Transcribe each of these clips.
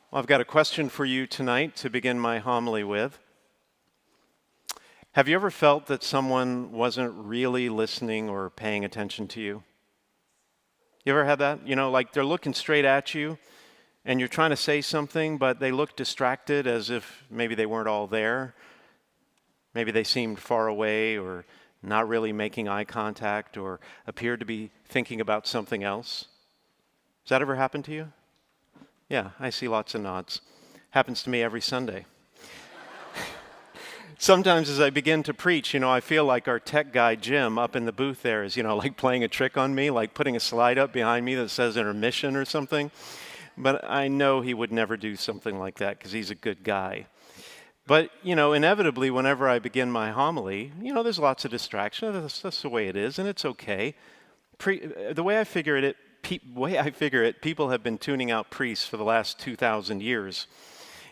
Well, I've got a question for you tonight to begin my homily with. Have you ever felt that someone wasn't really listening or paying attention to you? You ever had that? Like they're looking straight at you and you're trying to say something, but they look distracted as if maybe they weren't all there. Maybe they seemed far away or not really making eye contact or appeared to be thinking about something else. Has that ever happened to you? Yeah, I see lots of nods. Happens to me every Sunday. Sometimes as I begin to preach, I feel like our tech guy, Jim, up in the booth there is, like playing a trick on me, like putting a slide up behind me that says intermission or something. But I know he would never do something like that because he's a good guy. But, inevitably, whenever I begin my homily, there's lots of distraction. That's the way it is, and it's okay. The way I figure it, people have been tuning out priests for the last 2,000 years,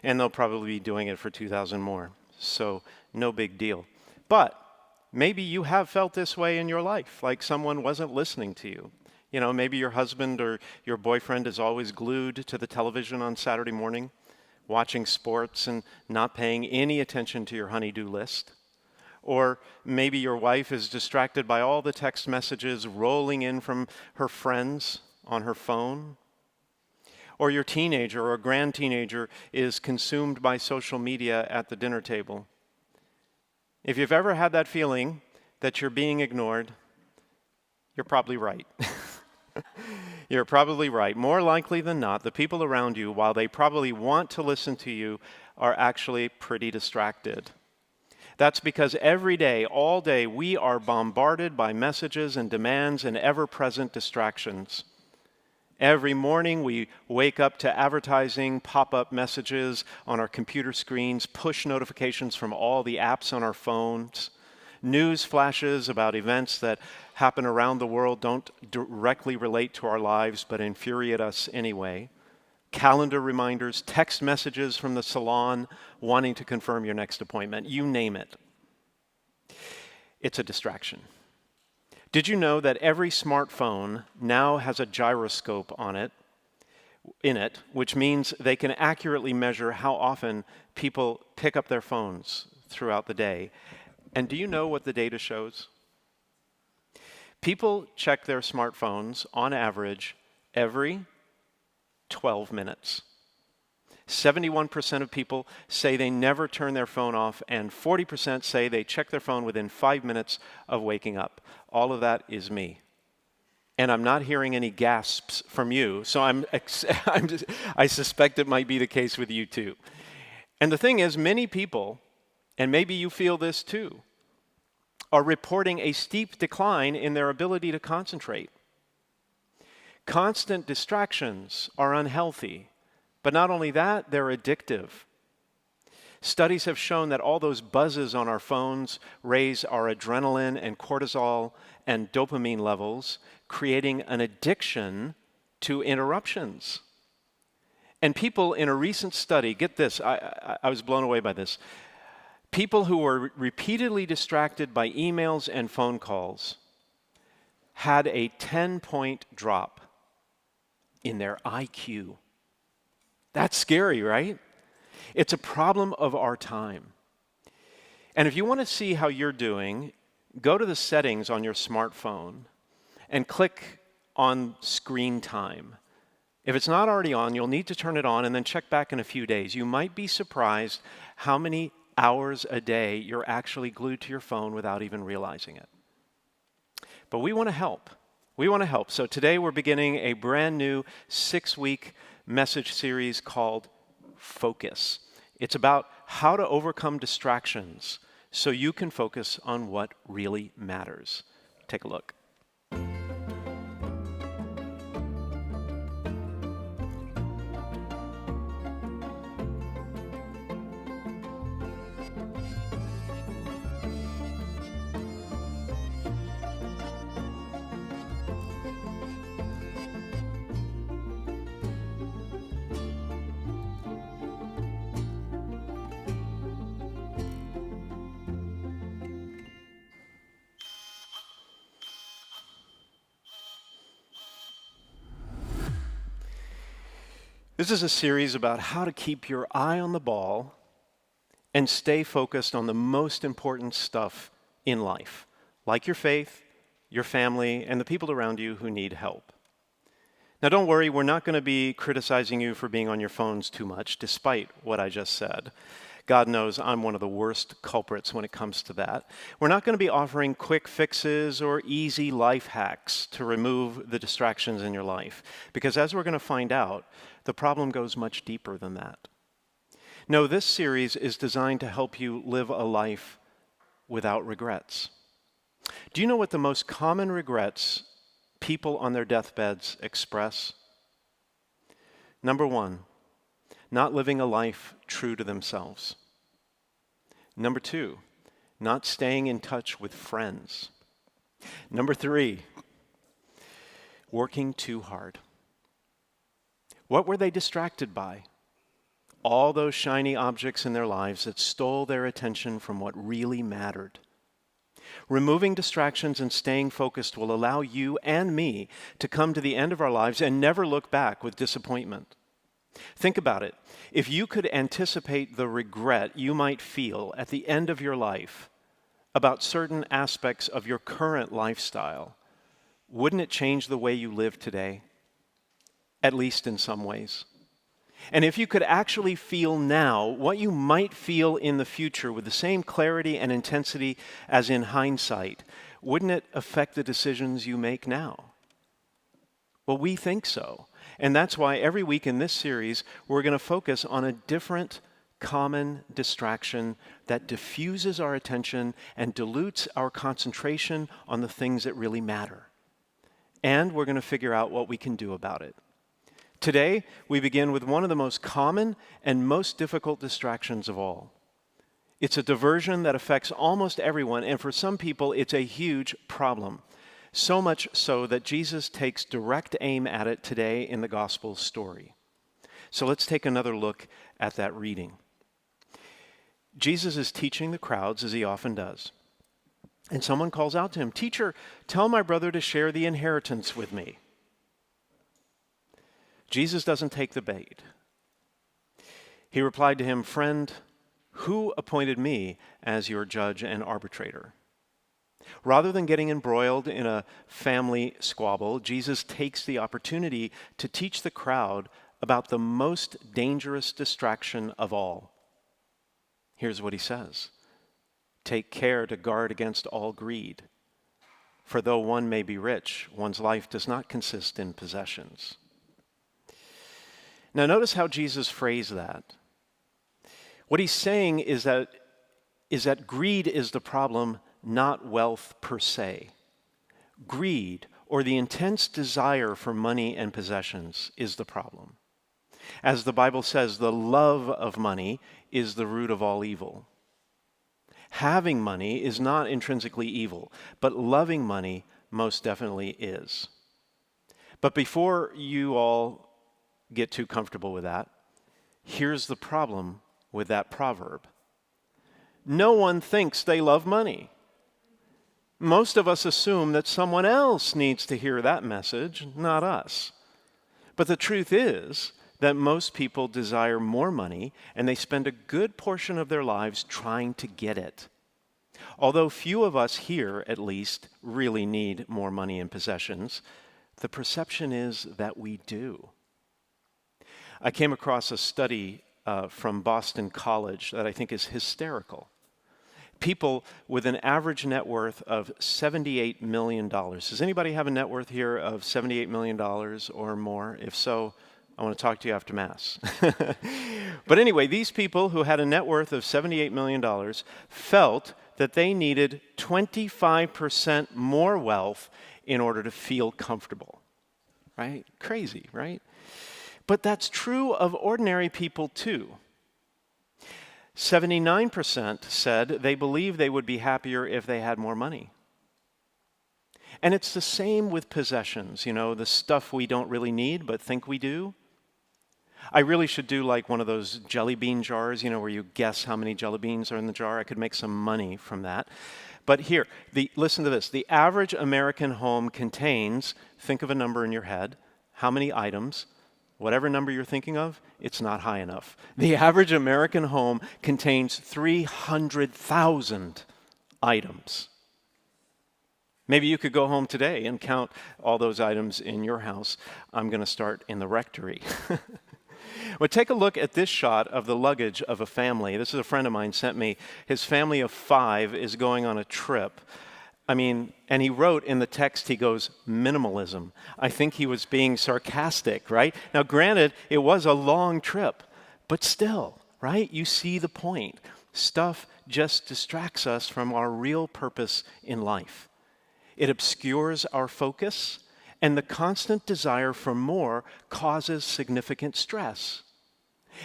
and they'll probably be doing it for 2,000 more. So no big deal. But maybe you have felt this way in your life, like someone wasn't listening to you. Maybe your husband or your boyfriend is always glued to the television on Saturday morning, watching sports and not paying any attention to your honey-do list. Or maybe your wife is distracted by all the text messages rolling in from her friends on her phone. Or your teenager or grand teenager is consumed by social media at the dinner table. If you've ever had that feeling that you're being ignored, you're probably right. You're probably right. More likely than not, the people around you, while they probably want to listen to you, are actually pretty distracted. That's because every day, all day, we are bombarded by messages and demands and ever-present distractions. Every morning we wake up to advertising, pop-up messages on our computer screens, push notifications from all the apps on our phones, news flashes about events that happen around the world don't directly relate to our lives but infuriate us anyway, calendar reminders, text messages from the salon wanting to confirm your next appointment, you name it. It's a distraction. Did you know that every smartphone now has a gyroscope in it, which means they can accurately measure how often people pick up their phones throughout the day? And do you know what the data shows? People check their smartphones on average every 12 minutes. 71% of people say they never turn their phone off, and 40% say they check their phone within 5 minutes of waking up. All of that is me. And I'm not hearing any gasps from you, so I suspect it might be the case with you too. And the thing is, many people, and maybe you feel this too, are reporting a steep decline in their ability to concentrate. Constant distractions are unhealthy. But not only that, they're addictive. Studies have shown that all those buzzes on our phones raise our adrenaline and cortisol and dopamine levels, creating an addiction to interruptions. And people in a recent study, get this, I was blown away by this. People who were repeatedly distracted by emails and phone calls had a 10-point drop in their IQ. That's scary, right? It's a problem of our time. And if you want to see how you're doing, go to the settings on your smartphone and click on screen time. If it's not already on, you'll need to turn it on and then check back in a few days. You might be surprised how many hours a day you're actually glued to your phone without even realizing it. But we want to help. We want to help. So today we're beginning a brand new 6-week message series called Focus. It's about how to overcome distractions so you can focus on what really matters. Take a look. This is a series about how to keep your eye on the ball and stay focused on the most important stuff in life, like your faith, your family, and the people around you who need help. Now, don't worry, we're not going to be criticizing you for being on your phones too much, despite what I just said. God knows I'm one of the worst culprits when it comes to that. We're not going to be offering quick fixes or easy life hacks to remove the distractions in your life, because as we're going to find out, the problem goes much deeper than that. No, this series is designed to help you live a life without regrets. Do you know what the most common regrets people on their deathbeds express? Number one, not living a life true to themselves. Number two, not staying in touch with friends. Number three, working too hard. What were they distracted by? All those shiny objects in their lives that stole their attention from what really mattered. Removing distractions and staying focused will allow you and me to come to the end of our lives and never look back with disappointment. Think about it. If you could anticipate the regret you might feel at the end of your life about certain aspects of your current lifestyle, wouldn't it change the way you live today? At least in some ways. And if you could actually feel now what you might feel in the future with the same clarity and intensity as in hindsight, wouldn't it affect the decisions you make now? Well, we think so. And that's why every week in this series, we're going to focus on a different common distraction that diffuses our attention and dilutes our concentration on the things that really matter. And we're going to figure out what we can do about it. Today, we begin with one of the most common and most difficult distractions of all. It's a diversion that affects almost everyone, and for some people, it's a huge problem. So much so that Jesus takes direct aim at it today in the gospel story. So let's take another look at that reading. Jesus is teaching the crowds, as he often does. And someone calls out to him, "Teacher, tell my brother to share the inheritance with me." Jesus doesn't take the bait. He replied to him, "Friend, who appointed me as your judge and arbitrator?" Rather than getting embroiled in a family squabble, Jesus takes the opportunity to teach the crowd about the most dangerous distraction of all. Here's what he says. "Take care to guard against all greed. For though one may be rich, one's life does not consist in possessions." Now notice how Jesus phrased that. What he's saying is that greed is the problem, not wealth per se. Greed, or the intense desire for money and possessions, is the problem. As the Bible says, the love of money is the root of all evil. Having money is not intrinsically evil, but loving money most definitely is. But before you all get too comfortable with that, here's the problem with that proverb. No one thinks they love money. Most of us assume that someone else needs to hear that message, not us. But the truth is that most people desire more money, and they spend a good portion of their lives trying to get it. Although few of us here, at least, really need more money and possessions, the perception is that we do. I came across a study from Boston College that I think is hysterical. People with an average net worth of $78 million. Does anybody have a net worth here of $78 million or more? If so, I want to talk to you after Mass. But anyway, these people who had a net worth of $78 million felt that they needed 25% more wealth in order to feel comfortable. Right? Crazy, right? But that's true of ordinary people too. 79% said they believe they would be happier if they had more money. And it's the same with possessions, the stuff we don't really need but think we do. I really should do like one of those jelly bean jars, where you guess how many jelly beans are in the jar. I could make some money from that. But here, listen to this. The average American home contains, think of a number in your head, how many items? Whatever number you're thinking of, it's not high enough. The average American home contains 300,000 items. Maybe you could go home today and count all those items in your house. I'm going to start in the rectory. Well, take a look at this shot of the luggage of a family. This is a friend of mine sent me. His family of 5 is going on a trip. And he wrote in the text, he goes, minimalism. I think he was being sarcastic, right? Now, granted, it was a long trip, but still, right? You see the point. Stuff just distracts us from our real purpose in life. It obscures our focus, and the constant desire for more causes significant stress.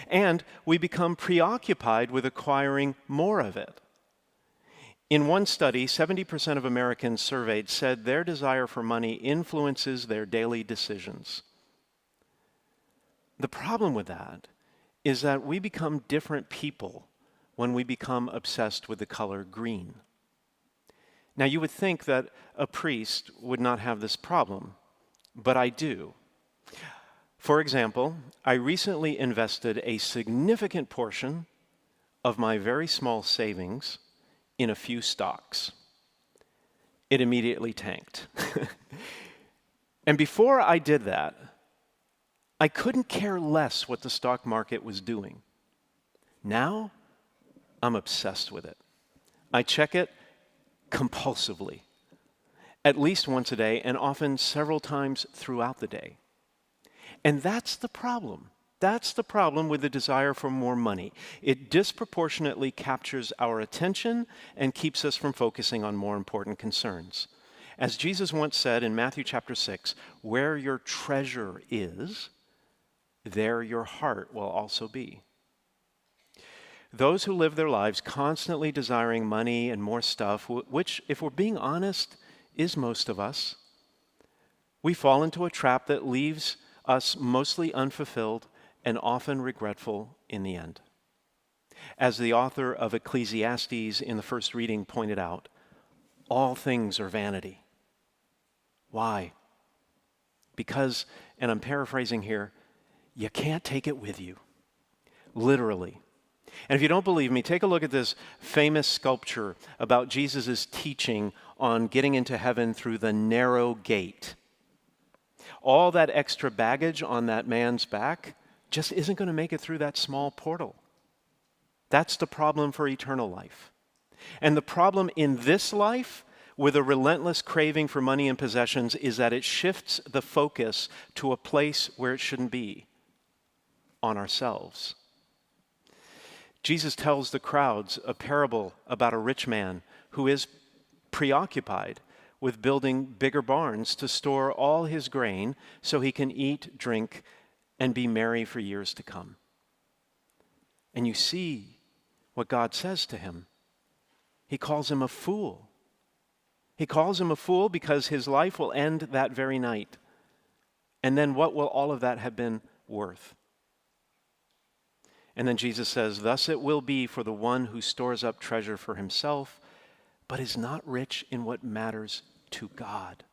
And we become preoccupied with acquiring more of it. In one study, 70% of Americans surveyed said their desire for money influences their daily decisions. The problem with that is that we become different people when we become obsessed with the color green. Now, you would think that a priest would not have this problem, but I do. For example, I recently invested a significant portion of my very small savings in a few stocks. It immediately tanked. And before I did that, I couldn't care less what the stock market was doing. Now, I'm obsessed with it. I check it compulsively, at least once a day, and often several times throughout the day. And that's the problem. That's the problem with the desire for more money. It disproportionately captures our attention and keeps us from focusing on more important concerns. As Jesus once said in Matthew chapter 6, where your treasure is, there your heart will also be. Those who live their lives constantly desiring money and more stuff, which, if we're being honest, is most of us, we fall into a trap that leaves us mostly unfulfilled and often regretful in the end. As the author of Ecclesiastes in the first reading pointed out, all things are vanity. Why? Because, and I'm paraphrasing here, you can't take it with you, literally. And if you don't believe me, take a look at this famous sculpture about Jesus' teaching on getting into heaven through the narrow gate. All that extra baggage on that man's back just isn't going to make it through that small portal. That's the problem for eternal life. And the problem in this life with a relentless craving for money and possessions is that it shifts the focus to a place where it shouldn't be, on ourselves. Jesus tells the crowds a parable about a rich man who is preoccupied with building bigger barns to store all his grain so he can eat, drink, and be merry for years to come. And you see what God says to him. He calls him a fool. He calls him a fool because his life will end that very night. And then what will all of that have been worth? And then Jesus says, thus it will be for the one who stores up treasure for himself, but is not rich in what matters to God.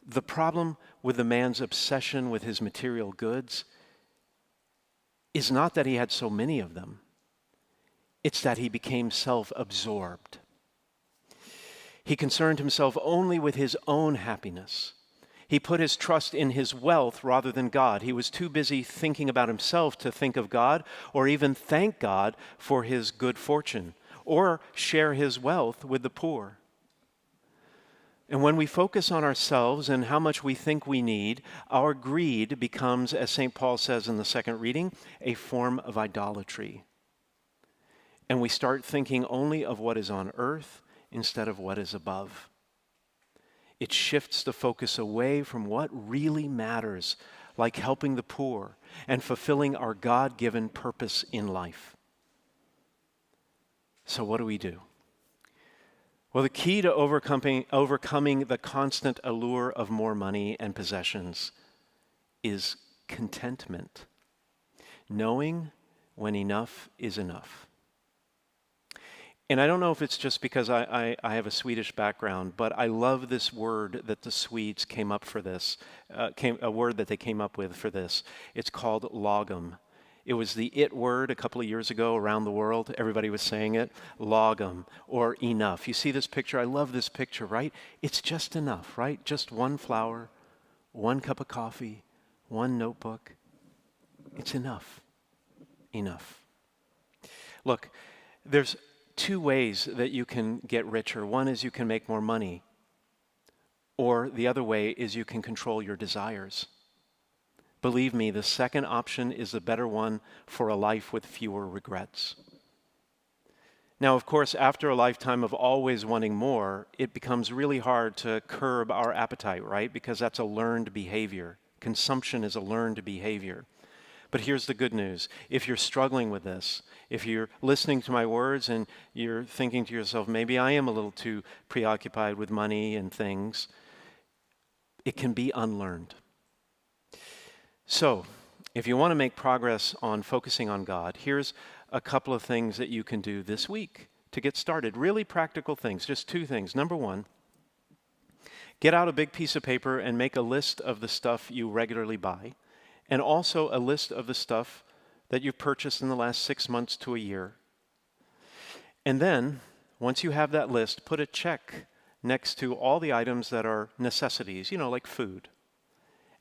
The problem with the man's obsession with his material goods is not that he had so many of them. It's that he became self-absorbed. He concerned himself only with his own happiness. He put his trust in his wealth rather than God. He was too busy thinking about himself to think of God or even thank God for his good fortune or share his wealth with the poor. And when we focus on ourselves and how much we think we need, our greed becomes, as St. Paul says in the second reading, a form of idolatry. And we start thinking only of what is on earth instead of what is above. It shifts the focus away from what really matters, like helping the poor and fulfilling our God-given purpose in life. So what do? Well, the key to overcoming the constant allure of more money and possessions is contentment, knowing when enough is enough. And I don't know if it's just because I have a Swedish background, but I love this word that the Swedes came up for this, a word that they came up with for this. It's called lagom. It was the it word a couple of years ago around the world. Everybody was saying it, lagom, or enough. You see this picture? I love this picture, right? It's just enough, right? Just one flower, one cup of coffee, one notebook. It's enough. Enough. Look, there's two ways that you can get richer. One is you can make more money, or the other way is you can control your desires. Believe me, the second option is the better one for a life with fewer regrets. Now, of course, after a lifetime of always wanting more, it becomes really hard to curb our appetite, right? Because that's a learned behavior. Consumption is a learned behavior. But here's the good news. If you're struggling with this, if you're listening to my words and you're thinking to yourself, maybe I am a little too preoccupied with money and things, it can be unlearned. So, if you want to make progress on focusing on God, here's a couple of things that you can do this week to get started. Really practical things, just two things. Number one, get out a big piece of paper and make a list of the stuff you regularly buy, and also a list of the stuff that you've purchased in the last 6 months to a year. And then, once you have that list, put a check next to all the items that are necessities, like food.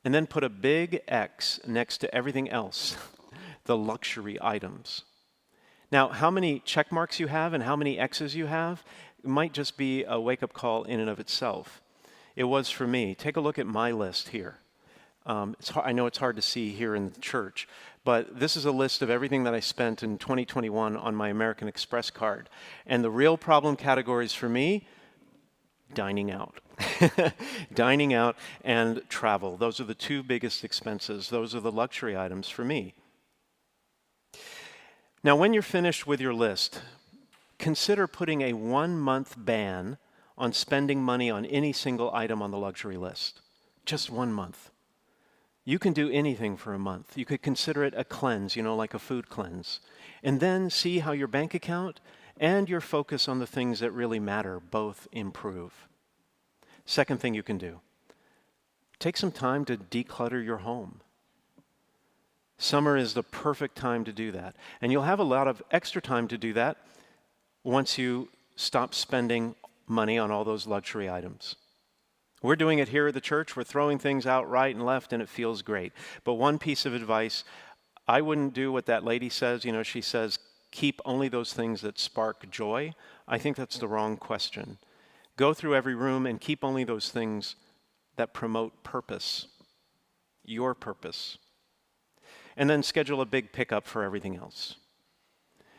And then put a big X next to everything else, the luxury items. Now, how many check marks you have and how many X's you have might just be a wake-up call in and of itself. It was for me. Take a look at my list here. I know it's hard to see here in the church, but this is a list of everything that I spent in 2021 on my American Express card. And the real problem categories for me, dining out. Dining out and travel. Those are the two biggest expenses. Those are the luxury items for me. Now, when you're finished with your list, consider putting a 1-month ban on spending money on any single item on the luxury list. Just 1 month. You can do anything for a month. You could consider it a cleanse, like a food cleanse. And then see how your bank account and your focus on the things that really matter both improve. Second thing you can do, take some time to declutter your home. Summer is the perfect time to do that. And you'll have a lot of extra time to do that once you stop spending money on all those luxury items. We're doing it here at the church. We're throwing things out right and left, and it feels great. But one piece of advice, I wouldn't do what that lady says. She says, keep only those things that spark joy. I think that's the wrong question. Go through every room and keep only those things that promote purpose, your purpose. And then schedule a big pickup for everything else.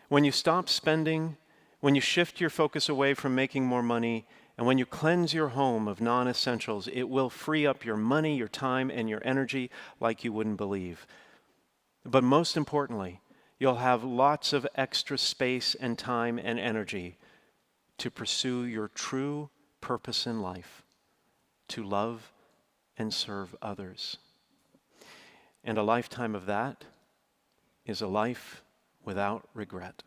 When you stop spending, when you shift your focus away from making more money, and when you cleanse your home of non-essentials, it will free up your money, your time, and your energy like you wouldn't believe. But most importantly, you'll have lots of extra space and time and energy to pursue your true purpose in life, to love and serve others. And a lifetime of that is a life without regret.